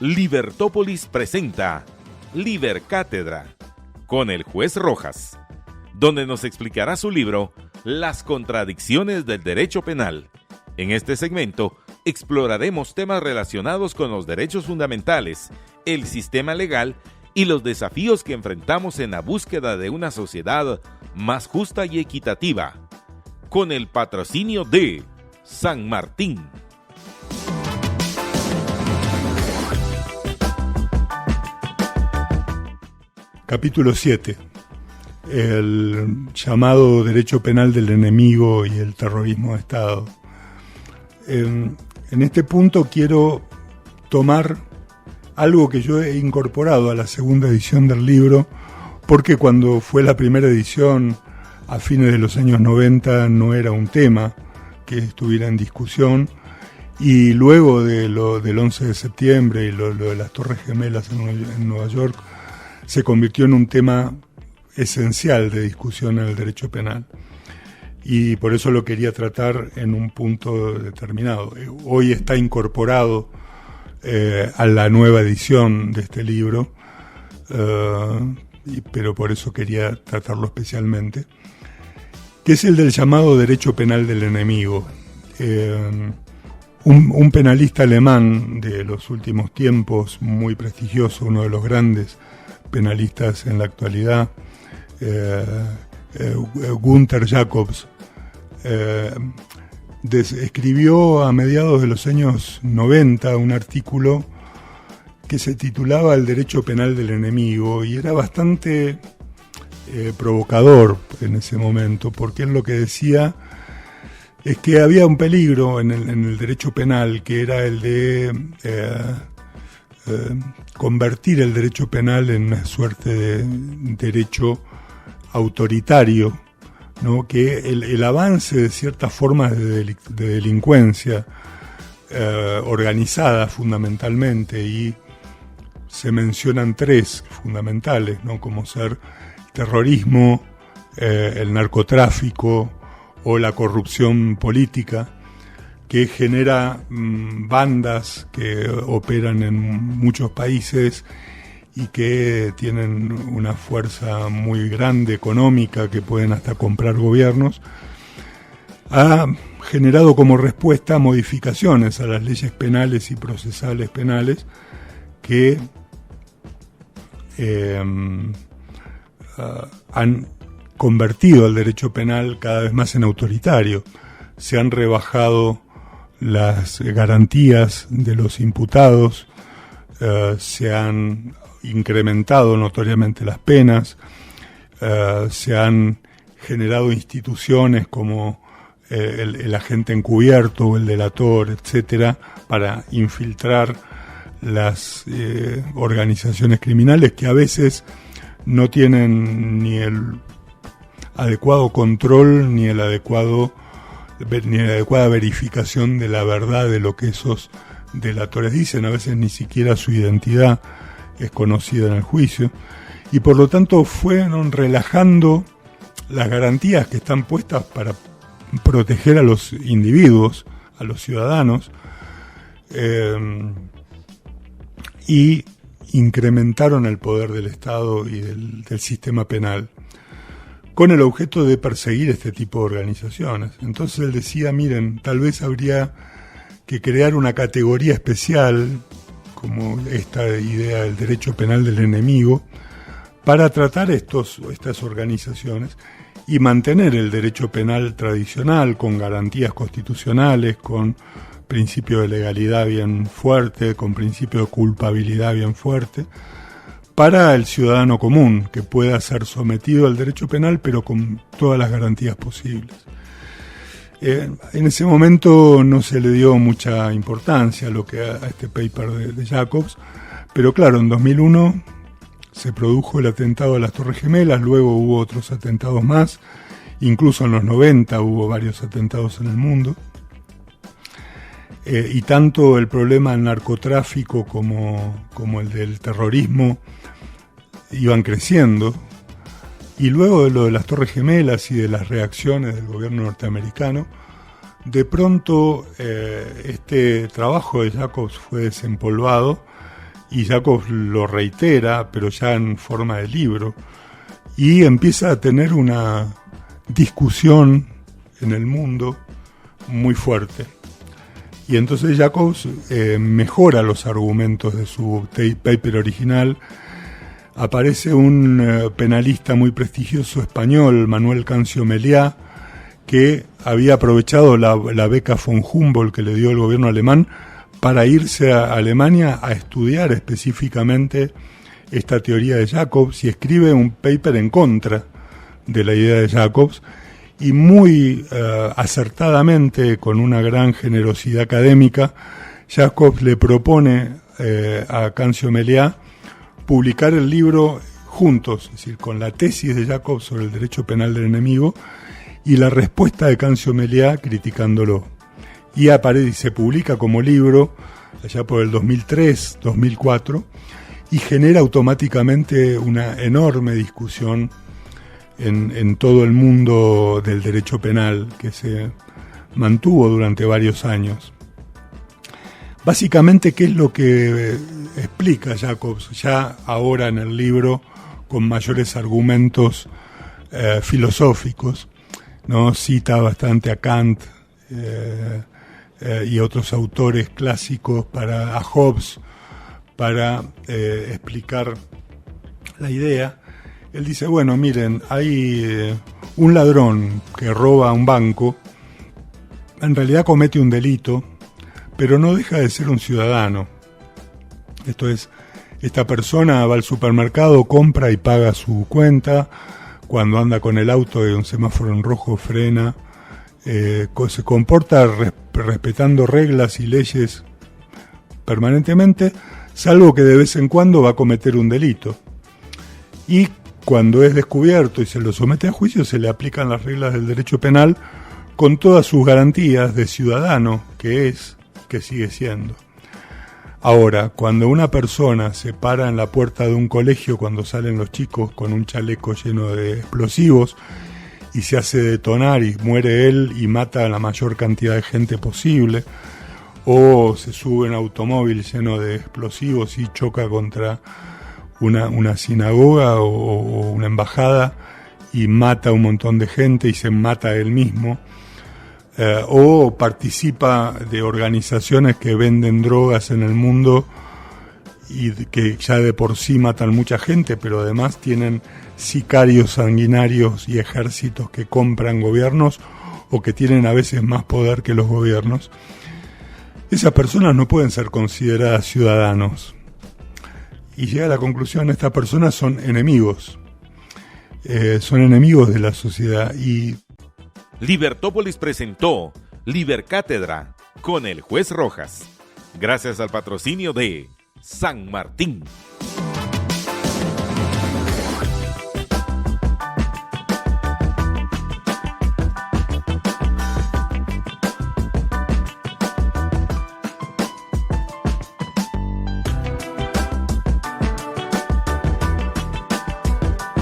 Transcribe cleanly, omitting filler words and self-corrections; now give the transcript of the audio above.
Libertópolis presenta Liber Cátedra con el juez Rojas, donde nos explicará su libro Las contradicciones del derecho penal. En este segmento exploraremos temas relacionados con los derechos fundamentales, el sistema legal y los desafíos que enfrentamos en la búsqueda de una sociedad más justa y equitativa, con el patrocinio de San Martín. Capítulo 7. El llamado derecho penal del enemigo y el terrorismo de Estado. En este punto quiero tomar algo que yo he incorporado a la segunda edición del libro, porque cuando fue la primera edición, a fines de los años 90, no era un tema que estuviera en discusión, y luego del 11 de septiembre y lo de las Torres Gemelas en Nueva York, se convirtió en un tema esencial de discusión en el derecho penal. Y por eso lo quería tratar en un punto determinado. Hoy está incorporado a la nueva edición de este libro, pero por eso quería tratarlo especialmente, que es el del llamado derecho penal del enemigo. Un penalista alemán de los últimos tiempos, muy prestigioso, uno de los grandes penalistas en la actualidad, Gunther Jacobs, escribió a mediados de los años 90 un artículo que se titulaba El derecho penal del enemigo, y era bastante provocador en ese momento, porque él lo que decía es que había un peligro en el derecho penal, que era el de convertir el derecho penal en una suerte de derecho autoritario, ¿no? Que el avance de ciertas formas de delincuencia organizada fundamentalmente, y se mencionan tres fundamentales, ¿no? Como ser terrorismo, el narcotráfico o la corrupción política, que genera bandas que operan en muchos países y que tienen una fuerza muy grande económica, que pueden hasta comprar gobiernos, ha generado como respuesta modificaciones a las leyes penales y procesales penales que han convertido el derecho penal cada vez más en autoritario. Se han rebajado las garantías de los imputados, se han incrementado notoriamente las penas, se han generado instituciones como el agente encubierto o el delator, etcétera, para infiltrar las organizaciones criminales, que a veces no tienen ni el adecuado control ni la adecuada verificación de la verdad de lo que esos delatores dicen. A veces ni siquiera su identidad es conocida en el juicio, y por lo tanto fueron relajando las garantías que están puestas para proteger a los individuos, a los ciudadanos, y incrementaron el poder del Estado y del sistema penal, con el objeto de perseguir este tipo de organizaciones. Entonces él decía, miren, tal vez habría que crear una categoría especial, como esta idea del derecho penal del enemigo, para tratar estas organizaciones y mantener el derecho penal tradicional, con garantías constitucionales, con principio de legalidad bien fuerte, con principio de culpabilidad bien fuerte, para el ciudadano común, que pueda ser sometido al derecho penal, pero con todas las garantías posibles. En ese momento no se le dio mucha importancia a este paper de Jacobs, pero claro, en 2001 se produjo el atentado de las Torres Gemelas, luego hubo otros atentados más, incluso en los 90 hubo varios atentados en el mundo, y tanto el problema del narcotráfico como el del terrorismo iban creciendo, y luego de lo de las Torres Gemelas y de las reacciones del gobierno norteamericano, de pronto este trabajo de Jacobs fue desempolvado y Jacobs lo reitera, pero ya en forma de libro, y empieza a tener una discusión en el mundo muy fuerte. Y entonces Jacobs mejora los argumentos de su paper original. Aparece un penalista muy prestigioso español, Manuel Cancio Meliá, que había aprovechado la beca von Humboldt que le dio el gobierno alemán para irse a Alemania a estudiar específicamente esta teoría de Jacobs, y escribe un paper en contra de la idea de Jacobs, y muy acertadamente, con una gran generosidad académica, Jacobs le propone a Cancio Meliá publicar el libro juntos, es decir, con la tesis de Jacobs sobre el derecho penal del enemigo y la respuesta de Cancio Meliá criticándolo. Y se publica como libro allá por el 2003, 2004, y genera automáticamente una enorme discusión en todo el mundo del derecho penal, que se mantuvo durante varios años. Básicamente, ¿qué es lo que explica Jacobs ya ahora en el libro con mayores argumentos filosóficos? ¿No? Cita bastante a Kant y otros autores clásicos, a Hobbes, para explicar la idea. Él dice, bueno, miren, hay un ladrón que roba un banco, en realidad comete un delito, pero no deja de ser un ciudadano. Esto es, esta persona va al supermercado, compra y paga su cuenta, cuando anda con el auto de un semáforo en rojo frena, se comporta respetando reglas y leyes permanentemente, salvo que de vez en cuando va a cometer un delito. Y cuando es descubierto y se lo somete a juicio, se le aplican las reglas del derecho penal con todas sus garantías de ciudadano que sigue siendo. Ahora, cuando una persona se para en la puerta de un colegio cuando salen los chicos con un chaleco lleno de explosivos y se hace detonar y muere él y mata a la mayor cantidad de gente posible, o se sube en un automóvil lleno de explosivos y choca contra una sinagoga o una embajada y mata a un montón de gente y se mata a él mismo, o participa de organizaciones que venden drogas en el mundo y que ya de por sí matan mucha gente, pero además tienen sicarios sanguinarios y ejércitos que compran gobiernos o que tienen a veces más poder que los gobiernos. Esas personas no pueden ser consideradas ciudadanos. Y llega a la conclusión, estas personas son enemigos de la sociedad. Y Libertópolis presentó Libercátedra con el juez Rojas, gracias al patrocinio de San Martín.